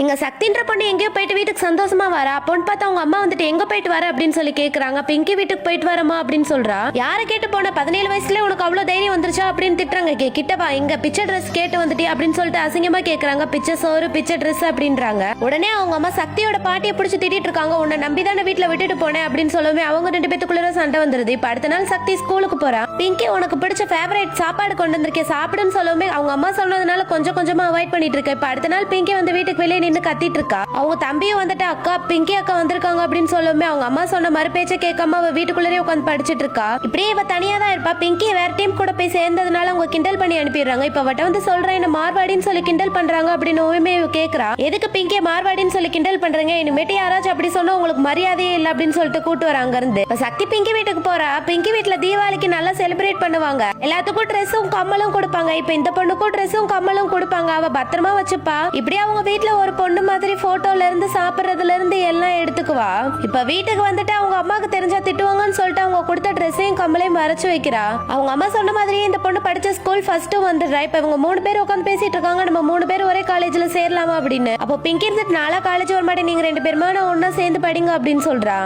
இங்க சக்தின்ற பொண்ணு எங்கேயோ போயிட்டு வீட்டுக்கு சந்தோஷமா வரா. அப்போன்னு பார்த்தா அவங்க அம்மா வந்துட்டு எங்க போயிட்டு வர அப்படின்னு சொல்லி கேக்குறாங்க. பிங்கி வீட்டுக்கு போயிட்டு வரமா அப்படின்னு சொல்றா. யார கேட்டு போன 17 வயசுல உனக்கு அவ்வளவு தைரியம் வந்துருச்சா அப்படின்னு திட்டுறாங்க. கிட்டவா இங்க பிச்சை ட்ரெஸ் கேட்டு வந்துட்டு அப்படின்னு சொல்லிட்டு அசிங்கமா கேக்குறாங்க. பிச்சை சோறு பிச்சை ட்ரெஸ் அப்படின்றாங்க. உடனே அவங்க அம்மா சக்தியோட பாட்டியை பிடிச்சி திட்டிட்டு இருக்காங்க. உன்னை நம்பிதான வீட்டுல விட்டுட்டு போனேன் அப்படின்னு சொல்லவே அவங்க 2 பேத்துக்குள்ள சண்டை வந்துருது. இப்ப அடுத்த நாள் சக்தி ஸ்கூலுக்கு போறா. பிங்கி உனக்கு பிடிச்ச ஃபேவரட் சாப்பாடு கொண்டு வந்திருக்கேன் சாப்பிடுன்னு சொல்லவே அவங்க அம்மா சொன்னதுனால கொஞ்சம் கொஞ்சமா அவாய்ட் பண்ணிட்டு இருக்கேன். இப்ப அடுத்த நாள் பிங்கி வந்து வீட்டுக்கு வெளியே நின்று கத்திட்டு இருக்கா. அவங்க தம்பியும் வந்துட்டு அக்கா பிங்கி அக்கா வந்திருக்காங்க அப்படின்னு சொல்லுமே அவங்க அம்மா சொன்ன மறு பேச்ச கேட்காம அவ வீட்டுக்குள்ளே உட்காந்து படிச்சிட்டு இருக்கா. இப்படியே இவ தனியா தான் இருப்பா. பிங்கி வேற டீம் கூட போய் சேர்ந்ததுனால அவங்க கிண்டல் பண்ணி அனுப்பிடுறாங்க. இப்ப வட்ட வந்து சொல்றேன் என்ன மார்வாடின்னு சொல்லி கிண்டல் பண்றாங்க அப்படின்னு ஓமே கேக்குறா. எதுக்கு பிங்கிய மார்வாடின்னு சொல்லி கிண்டல் பண்றீங்க, இனிமேட்டு யாராச்சும் அப்படி சொன்னா உங்களுக்கு மரியாதையே இல்லை அப்படின்னு சொல்லிட்டு கூட்டு வர அங்க இருந்து. சக்தி பிங்கி வீட்டுக்கு போறா. பிங்கி வீட்டுல தீபாவளிக்கு நல்லா செலிப்ரேட் பண்ணுவாங்க. எல்லாத்துக்கும் ட்ரெஸ்ஸும் கம்மலும் கொடுப்பாங்க. இப்ப இந்த பொண்ணுக்கும் ட்ரெஸ்ஸும் கம்மலும் கொடுப்பாங்க. அவ பத்திரமா வச்சுப்பா. இப்படி அவங்க வீட்டுல ஒரு பொண்ணு மாதிரி போட்டோல இருந்து சாப்பிடுறதுல இருந்து எல்லாம் எடுத்துக்குவா. இப்ப வீட்டுக்கு வந்துட்டு அவங்க அம்மாக்கு தெரிஞ்சா திட்டுவாங்கன்னு சொல்லிட்டு அவங்க கொடுத்த ட்ரெஸ்ஸையும் கம்மலையும் மறைச்சு வைக்கிறா. அவங்க அம்மா சொன்ன மாதிரியே இந்த பொண்ணு படிச்ச ஸ்கூல் ஃபர்ஸ்ட் வந்துடுறா. இப்ப இவங்க 3 பேர் உட்காந்து பேசிட்டு இருக்காங்க. நம்ம 3 பேர் ஒரே காலேஜ்ல சேரலாமா அப்படின்னு. அப்போ பிங்கி இருந்துட்டு நாளா காலேஜ் வர மாட்டேன், நீங்க 2 பேருமா ஒன்னா சேர்ந்து படிங்க அப்படின்னு சொல்றா.